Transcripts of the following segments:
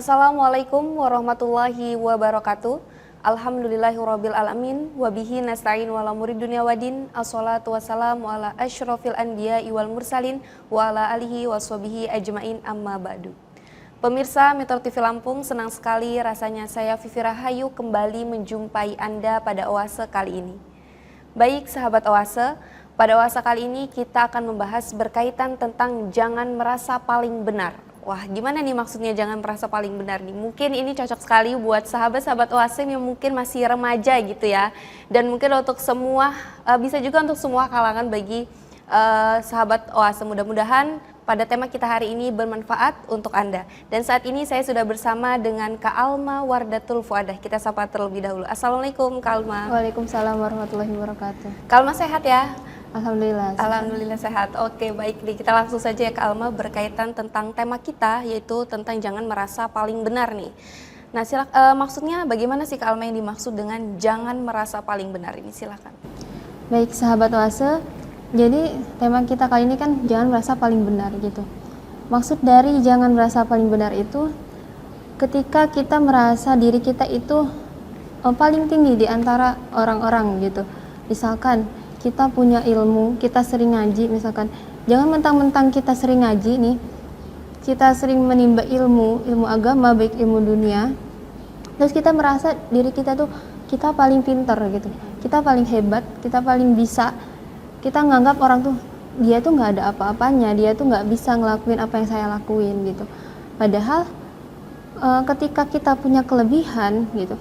Assalamualaikum warahmatullahi wabarakatuh. Alhamdulillahirabbil alamin wa bihi nasta'in wa la murid dunya wadin. Assalatu wassalamu ala asyrofil anbiya'i wal mursalin wa ala alihi washabihi ajmain amma ba'du. Pemirsa Metro TV Lampung, senang sekali rasanya saya Vivi Rahayu kembali menjumpai Anda pada Oase kali ini. Baik sahabat Oase, pada Oase kali ini kita akan membahas berkaitan tentang jangan merasa paling benar. Wah, gimana nih maksudnya jangan merasa paling benar nih? Mungkin ini cocok sekali buat sahabat-sahabat Oase yang mungkin masih remaja gitu ya. Dan mungkin untuk semua, bisa juga untuk semua kalangan bagi sahabat Oase. Mudah-mudahan pada tema kita hari ini bermanfaat untuk Anda. Dan saat ini saya sudah bersama dengan Kak Alma Wardatul Fuadah. Kita sapa terlebih dahulu. Assalamualaikum Kak Alma. Waalaikumsalam warahmatullahi wabarakatuh. Kak Alma sehat ya? Alhamdulillah. Alhamdulillah sehat. Oke, baik nih, kita langsung saja ya Kak Alma berkaitan tentang tema kita, yaitu tentang jangan merasa paling benar nih. Nah, maksudnya bagaimana sih Kak Alma yang dimaksud dengan jangan merasa paling benar ini? Silakan. Baik sahabat Oase, jadi tema kita kali ini kan jangan merasa paling benar gitu. Maksud dari jangan merasa paling benar itu ketika kita merasa diri kita itu paling tinggi di antara orang-orang gitu. Misalkan kita punya ilmu, kita sering ngaji misalkan. Jangan mentang-mentang kita sering ngaji nih, kita sering menimba ilmu agama, baik ilmu dunia, terus kita merasa diri kita tuh kita paling pintar gitu, kita paling hebat, kita paling bisa. Kita nganggap orang tuh dia tuh nggak ada apa-apanya, dia tuh nggak bisa ngelakuin apa yang saya lakuin gitu. Padahal ketika kita punya kelebihan gitu,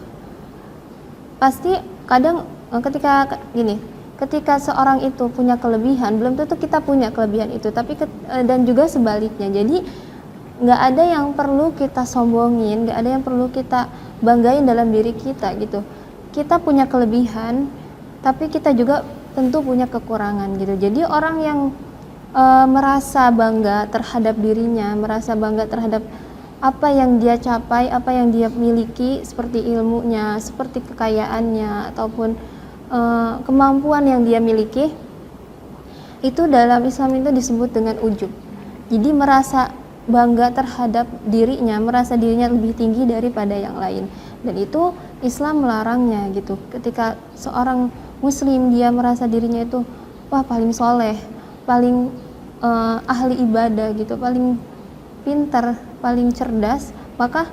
pasti kadang ketika seorang itu punya kelebihan, belum tentu kita punya kelebihan itu, tapi dan juga sebaliknya. Jadi nggak ada yang perlu kita sombongin, nggak ada yang perlu kita banggain dalam diri kita gitu. Kita punya kelebihan, tapi kita juga tentu punya kekurangan gitu. Jadi orang yang merasa bangga terhadap dirinya, merasa bangga terhadap apa yang dia capai, apa yang dia miliki, seperti ilmunya, seperti kekayaannya, ataupun kemampuan yang dia miliki, itu dalam Islam itu disebut dengan ujub. Jadi merasa bangga terhadap dirinya, merasa dirinya lebih tinggi daripada yang lain, dan itu Islam melarangnya gitu. Ketika seorang muslim dia merasa dirinya itu wah paling soleh, paling ahli ibadah gitu, paling pintar, paling cerdas, maka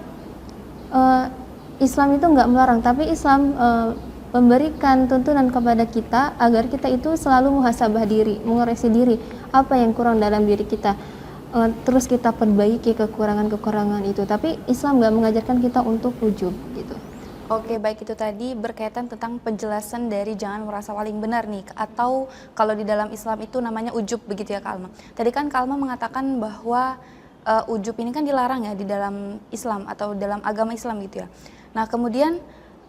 Islam itu nggak melarang, tapi Islam memberikan tuntunan kepada kita agar kita itu selalu muhasabah diri, mengoreksi diri, apa yang kurang dalam diri kita, terus kita perbaiki kekurangan-kekurangan itu. Tapi Islam nggak mengajarkan kita untuk ujub gitu. Oke, baik, itu tadi berkaitan tentang penjelasan dari jangan merasa paling benar nih, atau kalau di dalam Islam itu namanya ujub begitu ya Kak Alma. Tadi kan Kak Alma mengatakan bahwa ujub ini kan dilarang ya di dalam Islam atau dalam agama Islam gitu ya. Nah, kemudian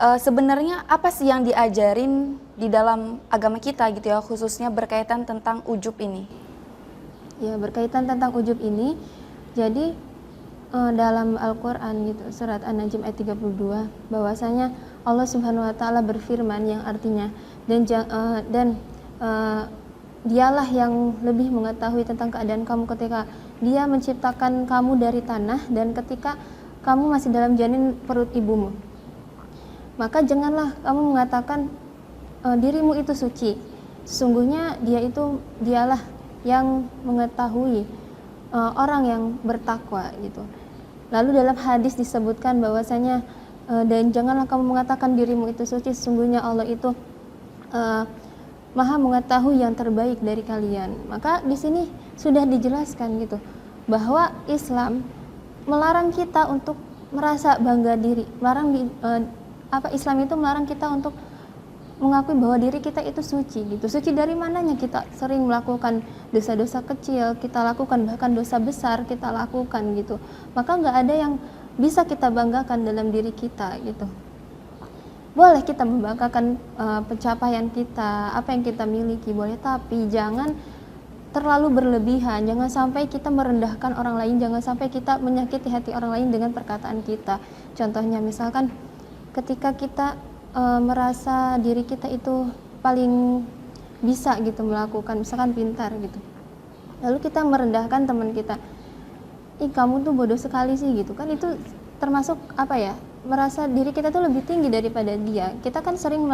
sebenarnya apa sih yang diajarin di dalam agama kita gitu ya, khususnya berkaitan tentang ujub ini? Ya, berkaitan tentang ujub ini, jadi dalam Al-Quran gitu, surat An-Najm ayat 32, bahwasanya Allah Subhanahu Wa Taala berfirman yang artinya dan dialah yang lebih mengetahui tentang keadaan kamu ketika dia menciptakan kamu dari tanah dan ketika kamu masih dalam janin perut ibumu. Maka janganlah kamu mengatakan dirimu itu suci. Sesungguhnya dialah yang mengetahui orang yang bertakwa gitu. Lalu dalam hadis disebutkan bahwasanya dan janganlah kamu mengatakan dirimu itu suci. Sesungguhnya Allah itu Maha mengetahui yang terbaik dari kalian. Maka di sini sudah dijelaskan gitu bahwa Islam melarang kita untuk merasa bangga diri, Islam itu melarang kita untuk mengakui bahwa diri kita itu suci gitu. Suci dari mananya? Kita sering melakukan dosa-dosa kecil, kita lakukan bahkan dosa besar kita lakukan gitu. Maka nggak ada yang bisa kita banggakan dalam diri kita gitu. Boleh kita membanggakan pencapaian kita, apa yang kita miliki boleh, tapi jangan terlalu berlebihan. Jangan sampai kita merendahkan orang lain, jangan sampai kita menyakiti hati orang lain dengan perkataan kita. Contohnya misalkan ketika kita merasa diri kita itu paling bisa gitu melakukan, misalkan pintar gitu, lalu kita merendahkan teman kita, ih kamu tuh bodoh sekali sih gitu kan, itu termasuk apa ya, merasa diri kita tuh lebih tinggi daripada dia. Kita kan sering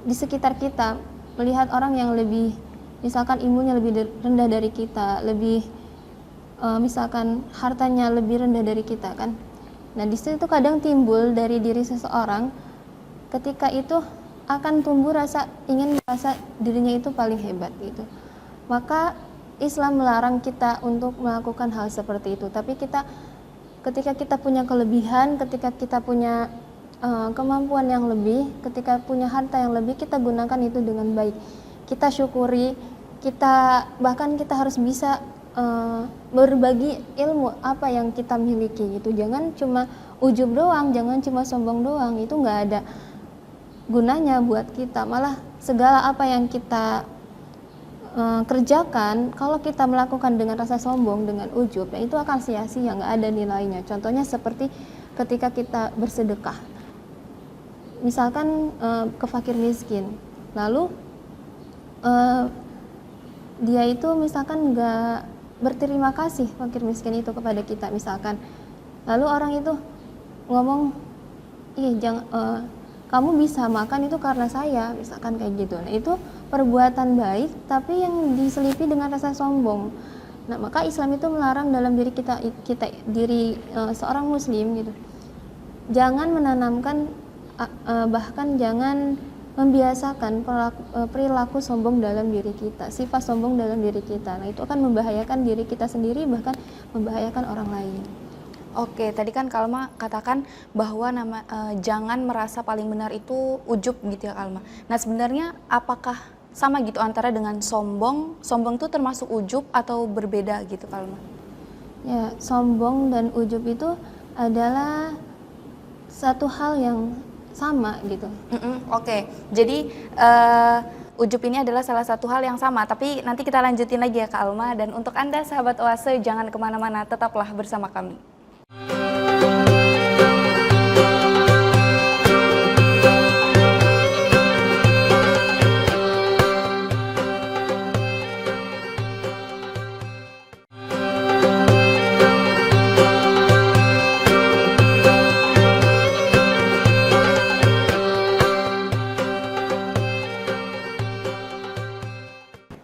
di sekitar kita melihat orang yang lebih, misalkan ilmunya lebih rendah dari kita, lebih misalkan hartanya lebih rendah dari kita kan. Nah di situ kadang timbul dari diri seseorang, ketika itu akan tumbuh rasa ingin merasa dirinya itu paling hebat gitu. Maka Islam melarang kita untuk melakukan hal seperti itu. Tapi ketika kita punya kelebihan, ketika kita punya kemampuan yang lebih, ketika punya harta yang lebih, kita gunakan itu dengan baik. Kita syukuri, bahkan kita harus bisa berbagi ilmu apa yang kita miliki gitu. Jangan cuma ujub doang, jangan cuma sombong doang, itu nggak ada gunanya buat kita. Malah segala apa yang kita kerjakan, kalau kita melakukan dengan rasa sombong, dengan ujub, ya itu akan sia-sia, nggak ada nilainya. Contohnya seperti ketika kita bersedekah, misalkan ke fakir miskin, lalu dia itu misalkan nggak berterima kasih, fakir miskin itu kepada kita misalkan, lalu orang itu ngomong, kamu bisa makan itu karena saya, misalkan kayak gitu. Nah itu perbuatan baik tapi yang diselipi dengan rasa sombong. Nah maka Islam itu melarang dalam diri seorang muslim gitu, jangan menanamkan bahkan jangan membiasakan perilaku sombong dalam diri kita, sifat sombong dalam diri kita. Nah itu akan membahayakan diri kita sendiri, bahkan membahayakan orang lain. Oke, tadi kan Kalma katakan bahwa jangan merasa paling benar itu ujub gitu ya Kalma. Nah sebenarnya apakah sama gitu antara dengan sombong? Sombong itu termasuk ujub atau berbeda gitu Kalma? Ya, sombong dan ujub itu adalah satu hal yang sama gitu. Oke, jadi ujub ini adalah salah satu hal yang sama, tapi nanti kita lanjutin lagi ya Kak Alma. Dan untuk Anda sahabat Oase, jangan kemana-mana, tetaplah bersama kami.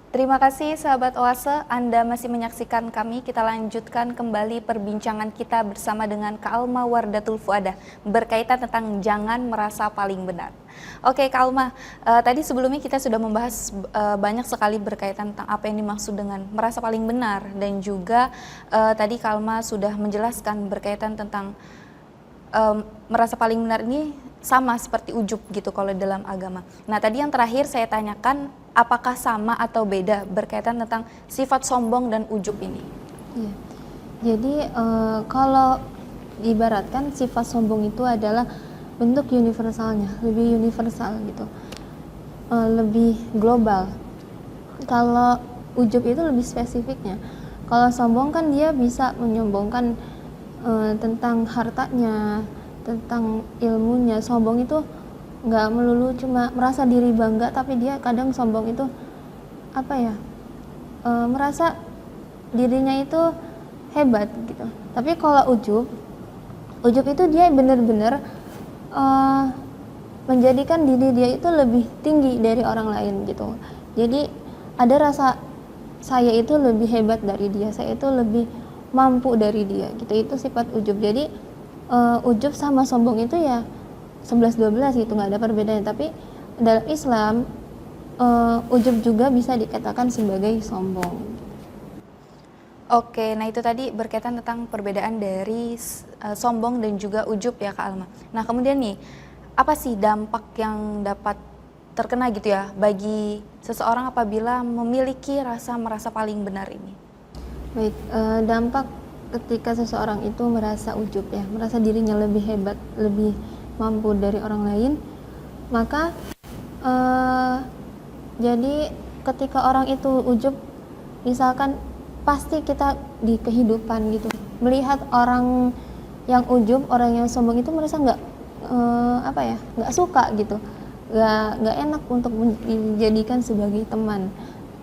Terima kasih sahabat Oase, Anda masih menyaksikan kami. Kita lanjutkan kembali perbincangan kita bersama dengan Kak Alma Wardatul Fuadah berkaitan tentang jangan merasa paling benar. Oke Kak Alma, tadi sebelumnya kita sudah membahas banyak sekali berkaitan tentang apa yang dimaksud dengan merasa paling benar, dan juga tadi Kak Alma sudah menjelaskan berkaitan tentang merasa paling benar ini sama seperti ujub gitu kalau dalam agama. Nah tadi yang terakhir saya tanyakan, apakah sama atau beda berkaitan tentang sifat sombong dan ujub ini? Ya. Jadi kalau diibaratkan sifat sombong itu adalah bentuk universalnya, lebih universal gitu, lebih global. Kalau ujub itu lebih spesifiknya. Kalau sombong kan dia bisa menyombongkan tentang hartanya, tentang ilmunya. Sombong itu nggak melulu cuma merasa diri bangga, tapi dia kadang sombong itu merasa dirinya itu hebat gitu. Tapi kalau ujub itu dia benar-benar menjadikan diri dia itu lebih tinggi dari orang lain gitu. Jadi ada rasa saya itu lebih hebat dari dia, saya itu lebih mampu dari dia gitu. Itu sifat ujub. Jadi ujub sama sombong itu ya 11-12 gitu, nggak ada perbedaannya. Tapi dalam Islam ujub juga bisa dikatakan sebagai sombong. Oke, nah itu tadi berkaitan tentang perbedaan dari sombong dan juga ujub ya Kak Alma. Nah kemudian nih, apa sih dampak yang dapat terkena gitu ya bagi seseorang apabila memiliki rasa merasa paling benar ini? Baik, dampak ketika seseorang itu merasa ujub ya, merasa dirinya lebih hebat, lebih mampu dari orang lain, maka jadi ketika orang itu ujub, misalkan pasti kita di kehidupan gitu melihat orang yang ujub, orang yang sombong itu merasa nggak suka gitu, nggak enak untuk dijadikan sebagai teman.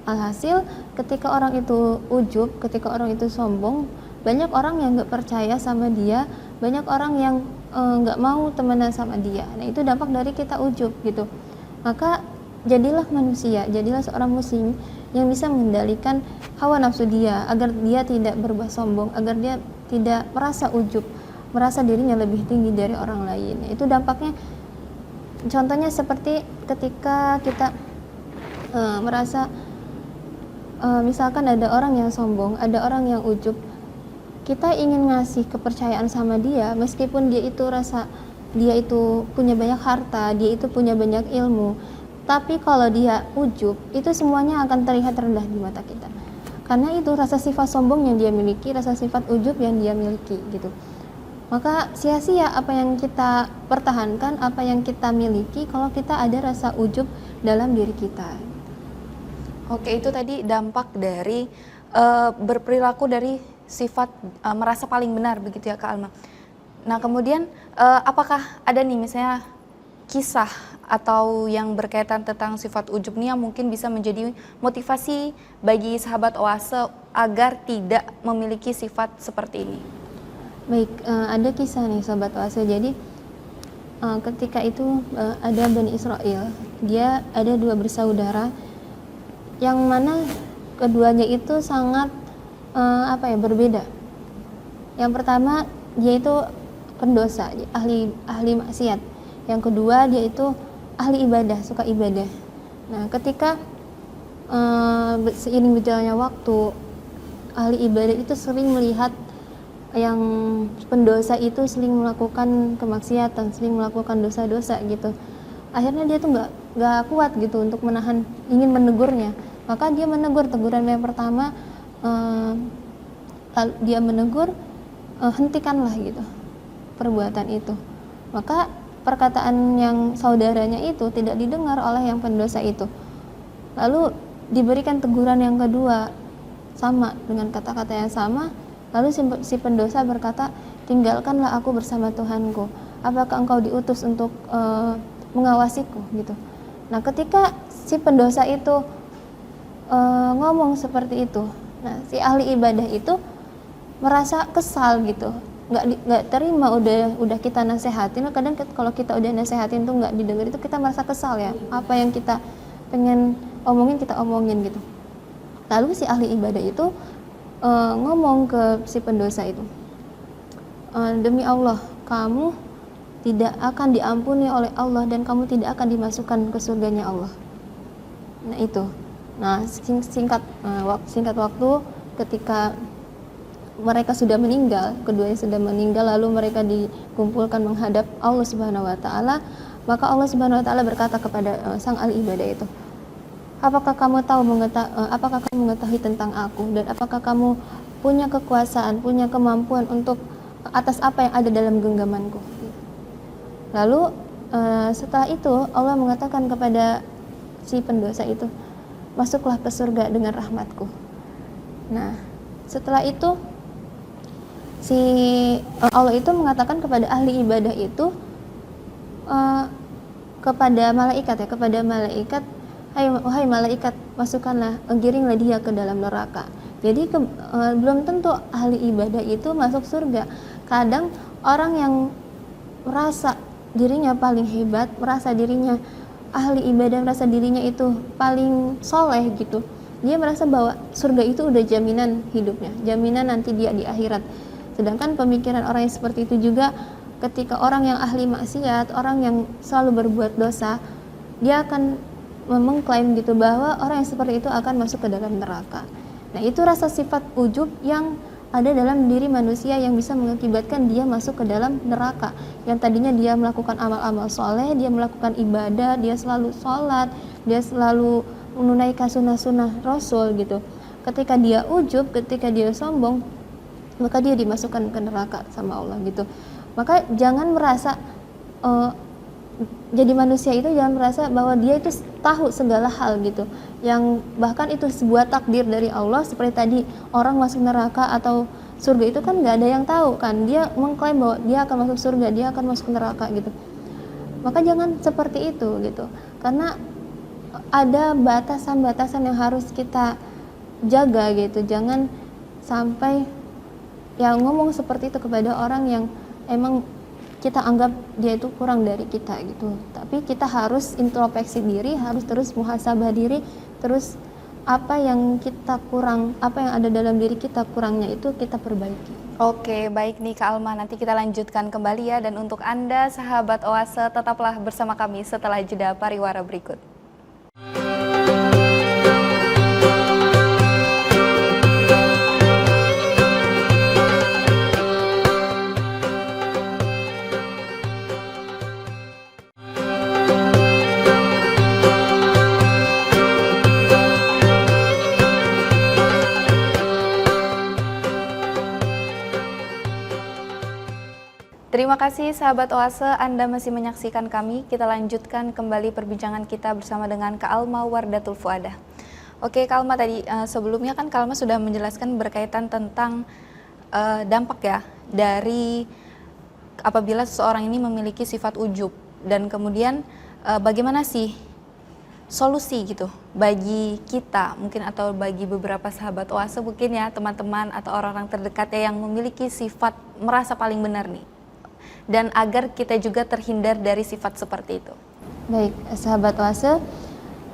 Alhasil ketika orang itu ujub, ketika orang itu sombong, banyak orang yang nggak percaya sama dia, banyak orang yang nggak mau temenan sama dia. Nah itu dampak dari kita ujub gitu. Maka jadilah manusia, jadilah seorang muslim yang bisa mengendalikan hawa nafsu dia agar dia tidak berbuat sombong, agar dia tidak merasa ujub, merasa dirinya lebih tinggi dari orang lain. Itu dampaknya, contohnya seperti ketika kita merasa misalkan ada orang yang sombong, ada orang yang ujub, kita ingin ngasih kepercayaan sama dia meskipun dia itu rasa dia itu punya banyak harta, dia itu punya banyak ilmu, tapi kalau dia ujub itu semuanya akan terlihat rendah di mata kita, karena itu rasa sifat sombong yang dia miliki, rasa sifat ujub yang dia miliki gitu. Maka sia-sia apa yang kita pertahankan, apa yang kita miliki kalau kita ada rasa ujub dalam diri kita. Oke, itu tadi dampak dari berperilaku dari sifat merasa paling benar begitu ya Kak Alma. Nah kemudian apakah ada nih misalnya kisah atau yang berkaitan tentang sifat ujub nih yang mungkin bisa menjadi motivasi bagi sahabat Oase agar tidak memiliki sifat seperti ini? Baik, ada kisah nih sahabat Oase. Jadi ketika itu ada Bani Israel, dia ada 2 bersaudara yang mana keduanya itu sangat berbeda. Yang pertama dia itu pendosa, ahli maksiat. Yang kedua dia itu ahli ibadah, suka ibadah. Nah ketika seiring berjalannya waktu, ahli ibadah itu sering melihat yang pendosa itu sering melakukan kemaksiatan, sering melakukan dosa-dosa gitu. Akhirnya dia tuh nggak kuat gitu untuk menahan, ingin menegurnya. Maka dia menegur, teguran yang pertama dia menegur, hentikanlah gitu perbuatan itu. Maka perkataan yang saudaranya itu tidak didengar oleh yang pendosa itu. Lalu diberikan teguran yang kedua sama dengan kata-kata yang sama. Lalu si pendosa berkata, tinggalkanlah aku bersama Tuhanku. Apakah engkau diutus untuk mengawasiku gitu. Nah ketika si pendosa itu ngomong seperti itu, nah si ahli ibadah itu merasa kesal gitu, nggak terima, udah kita nasehatin. Kadang kalau kita udah nasehatin tuh nggak didengar, itu kita merasa kesal ya, apa yang kita pengen omongin kita omongin gitu. Lalu si ahli ibadah itu ngomong ke si pendosa itu, demi Allah kamu tidak akan diampuni oleh Allah dan kamu tidak akan dimasukkan ke surganya Allah. Nah itu, singkat waktu ketika mereka sudah meninggal, keduanya sudah meninggal, lalu mereka dikumpulkan menghadap Allah Subhanahu wa taala. Maka Allah Subhanahu wa taala berkata kepada sang ahli ibadah itu, apakah kamu mengetahui tentang aku, dan apakah kamu punya kekuasaan, punya kemampuan untuk atas apa yang ada dalam genggamanku? Lalu setelah itu Allah mengatakan kepada si pendosa itu, masuklah ke surga dengan rahmatku. Nah setelah itu Allah itu mengatakan kepada ahli ibadah itu, kepada malaikat, wahai malaikat, masukkanlah, giringlah dia ke dalam neraka. Jadi belum tentu ahli ibadah itu masuk surga. Kadang orang yang merasa dirinya paling hebat, merasa dirinya ahli ibadah, merasa dirinya itu paling soleh gitu, dia merasa bahwa surga itu udah jaminan hidupnya, jaminan nanti dia di akhirat. Sedangkan pemikiran orang yang seperti itu juga, ketika orang yang ahli maksiat, orang yang selalu berbuat dosa, dia akan mengklaim gitu bahwa orang yang seperti itu akan masuk ke dalam neraka. Nah itu rasa sifat ujub yang ada dalam diri manusia yang bisa mengakibatkan dia masuk ke dalam neraka. Yang tadinya dia melakukan amal-amal soleh, dia melakukan ibadah, dia selalu sholat, dia selalu menunaikan sunnah-sunnah Rasul gitu. Ketika dia ujub, ketika dia sombong, maka dia dimasukkan ke neraka sama Allah gitu. Maka jangan merasa jadi manusia itu jangan merasa bahwa dia itu tahu segala hal gitu, yang bahkan itu sebuah takdir dari Allah. Seperti tadi orang masuk neraka atau surga itu kan nggak ada yang tahu kan, dia mengklaim bahwa dia akan masuk surga, dia akan masuk neraka gitu. Maka jangan seperti itu gitu, karena ada batasan-batasan yang harus kita jaga gitu. Jangan sampai ya ngomong seperti itu kepada orang yang emang kita anggap dia itu kurang dari kita gitu. Tapi kita harus introspeksi diri, harus terus muhasabah diri, terus apa yang kita kurang, apa yang ada dalam diri kita kurangnya itu kita perbaiki. Oke, baik nih Kak Alma, nanti kita lanjutkan kembali ya. Dan untuk Anda sahabat Oase, tetaplah bersama kami setelah jeda pariwara berikut. Terima kasih sahabat Oase, Anda masih menyaksikan kami. Kita lanjutkan kembali perbincangan kita bersama dengan Kak Alma Wardatul Fuadah. Oke Kak Alma, tadi sebelumnya kan Kak Alma sudah menjelaskan berkaitan tentang dampak ya dari apabila seseorang ini memiliki sifat ujub, dan kemudian bagaimana sih solusi gitu bagi kita mungkin, atau bagi beberapa sahabat Oase mungkin ya, teman-teman atau orang-orang terdekat ya yang memiliki sifat merasa paling benar nih, dan agar kita juga terhindar dari sifat seperti itu. Baik, sahabat Oase,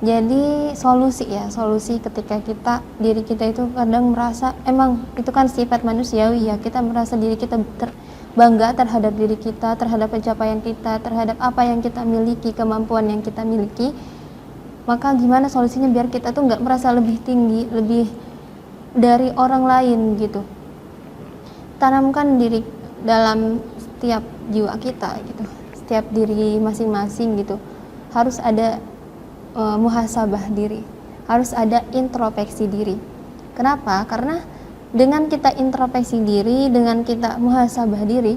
jadi solusi ketika diri kita itu kadang merasa, emang itu kan sifat manusiawi ya, kita merasa diri kita bangga terhadap diri kita, terhadap pencapaian kita, terhadap apa yang kita miliki, kemampuan yang kita miliki. Maka gimana solusinya biar kita tuh nggak merasa lebih tinggi, lebih dari orang lain gitu. Tanamkan diri dalam setiap jiwa kita gitu, setiap diri masing-masing gitu, harus ada muhasabah diri, harus ada introspeksi diri. Kenapa? Karena dengan kita introspeksi diri, dengan kita muhasabah diri,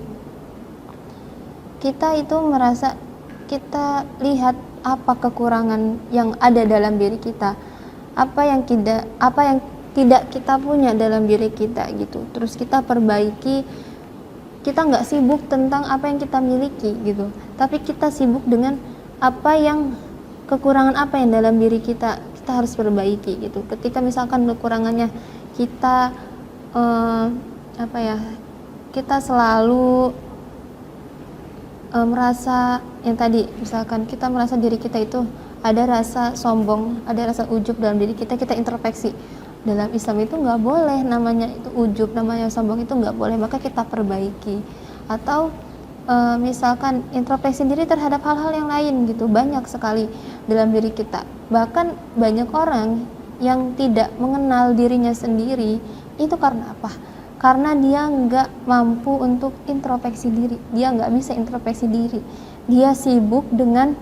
kita itu merasa, kita lihat apa kekurangan yang ada dalam diri kita, apa yang tidak kita punya dalam diri kita gitu. Terus kita perbaiki. Kita nggak sibuk tentang apa yang kita miliki gitu, tapi kita sibuk dengan kekurangan apa yang dalam diri kita harus perbaiki gitu. Ketika misalkan kekurangannya kita kita selalu merasa yang tadi, misalkan kita merasa diri kita itu ada rasa sombong, ada rasa ujub dalam diri kita, kita introspeksi. Dalam Islam itu nggak boleh namanya itu ujub, namanya sombong itu nggak boleh, maka kita perbaiki. Atau misalkan introspeksi diri terhadap hal-hal yang lain gitu, banyak sekali dalam diri kita. Bahkan banyak orang yang tidak mengenal dirinya sendiri, itu karena apa? Karena dia nggak mampu untuk introspeksi diri, dia nggak bisa introspeksi diri, dia sibuk dengan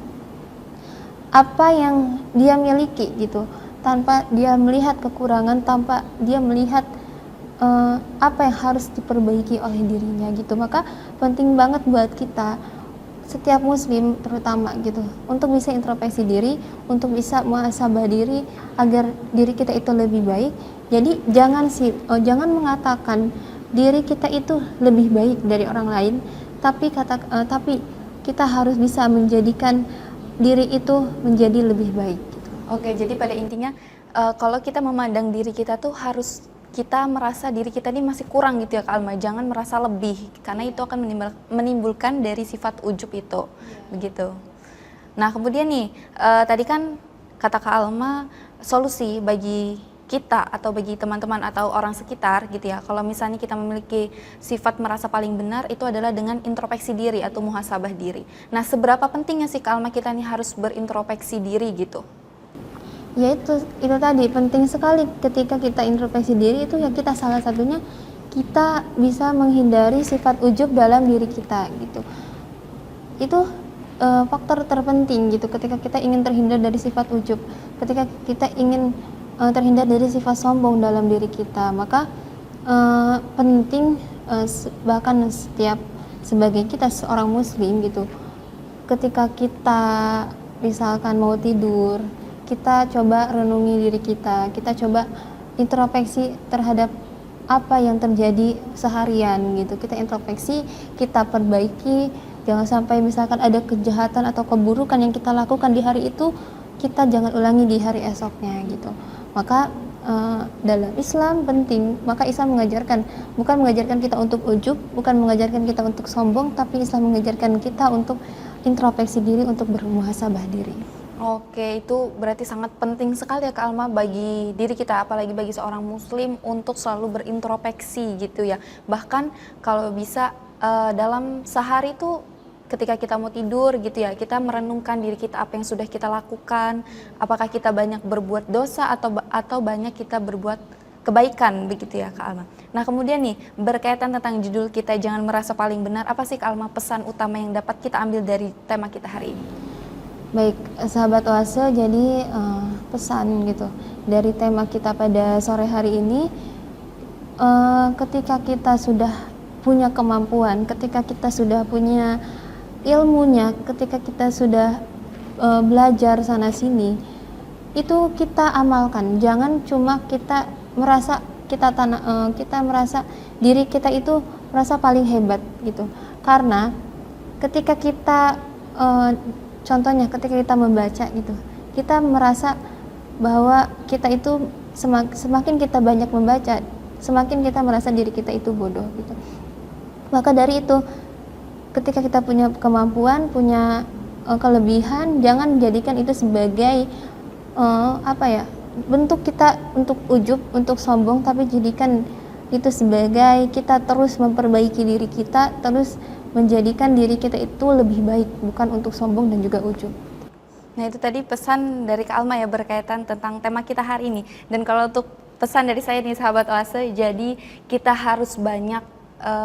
apa yang dia miliki gitu, tanpa dia melihat kekurangan, tanpa dia melihat apa yang harus diperbaiki oleh dirinya gitu. Maka penting banget buat kita, setiap muslim terutama gitu, untuk bisa introspeksi diri, untuk bisa muhasabah diri agar diri kita itu lebih baik. Jadi jangan mengatakan diri kita itu lebih baik dari orang lain, tapi kita harus bisa menjadikan diri itu menjadi lebih baik gitu. Oke, jadi pada intinya kalau kita memandang diri kita tuh harus kita merasa diri kita ini masih kurang gitu ya Kak Alma, jangan merasa lebih, karena itu akan menimbulkan dari sifat ujub itu, begitu. Nah kemudian nih, tadi kan kata Kak Alma, solusi bagi kita atau bagi teman-teman atau orang sekitar gitu ya, kalau misalnya kita memiliki sifat merasa paling benar, itu adalah dengan introspeksi diri atau muhasabah diri. Nah seberapa pentingnya sih Kak Alma kita nih harus berintrospeksi diri gitu? Ya itu tadi penting sekali. Ketika kita introspeksi diri itu ya, kita salah satunya kita bisa menghindari sifat ujub dalam diri kita gitu. Itu faktor terpenting gitu ketika kita ingin terhindar dari sifat ujub, ketika kita ingin terhindar dari sifat sombong dalam diri kita. Maka penting, bahkan sebagai kita seorang muslim gitu, ketika kita misalkan mau tidur, kita coba renungi diri kita coba introspeksi terhadap apa yang terjadi seharian gitu. Kita introspeksi, kita perbaiki, jangan sampai misalkan ada kejahatan atau keburukan yang kita lakukan di hari itu, kita jangan ulangi di hari esoknya gitu. Maka dalam Islam penting. Maka Islam mengajarkan, bukan mengajarkan kita untuk ujub, bukan mengajarkan kita untuk sombong, tapi Islam mengajarkan kita untuk introspeksi diri, untuk bermuhasabah diri. Oke, itu berarti sangat penting sekali ya Kak Alma bagi diri kita, apalagi bagi seorang muslim untuk selalu berintrospeksi gitu ya. Bahkan kalau bisa dalam sehari itu ketika kita mau tidur gitu ya, kita merenungkan diri kita apa yang sudah kita lakukan, apakah kita banyak berbuat dosa atau banyak kita berbuat kebaikan begitu ya Kak Alma. Nah kemudian nih berkaitan tentang judul kita jangan merasa paling benar, apa sih Kak Alma pesan utama yang dapat kita ambil dari tema kita hari ini? Baik, sahabat Oase, jadi pesan gitu dari tema kita pada sore hari ini, ketika kita sudah punya kemampuan, ketika kita sudah punya ilmunya, ketika kita sudah belajar sana sini, itu kita amalkan. Jangan cuma kita merasa kita merasa diri kita itu merasa paling hebat gitu. Karena ketika kita contohnya ketika kita membaca gitu, kita merasa bahwa kita itu semakin kita banyak membaca, semakin kita merasa diri kita itu bodoh gitu. Maka dari itu, ketika kita punya kemampuan, punya kelebihan, jangan jadikan itu sebagai bentuk kita untuk ujub, untuk sombong, tapi jadikan itu sebagai kita terus memperbaiki diri kita, terus menjadikan diri kita itu lebih baik, bukan untuk sombong dan juga ujub. Nah itu tadi pesan dari Kak Alma ya berkaitan tentang tema kita hari ini. Dan kalau untuk pesan dari saya nih sahabat Oase, jadi kita harus banyak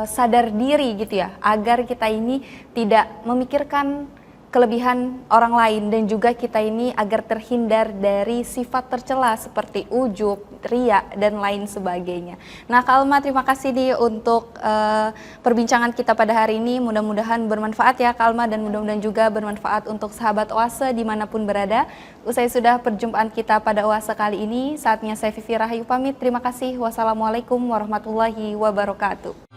sadar diri gitu ya, agar kita ini tidak memikirkan kelebihan orang lain dan juga kita ini agar terhindar dari sifat tercela seperti ujub, riya dan lain sebagainya. Nah Kak Alma, terima kasih nih untuk perbincangan kita pada hari ini. Mudah-mudahan bermanfaat ya Kak Alma, dan mudah-mudahan juga bermanfaat untuk sahabat Oase dimanapun berada. Usai sudah perjumpaan kita pada Oase kali ini, saatnya saya Vivi Rahayu pamit. Terima kasih. Wassalamualaikum warahmatullahi wabarakatuh.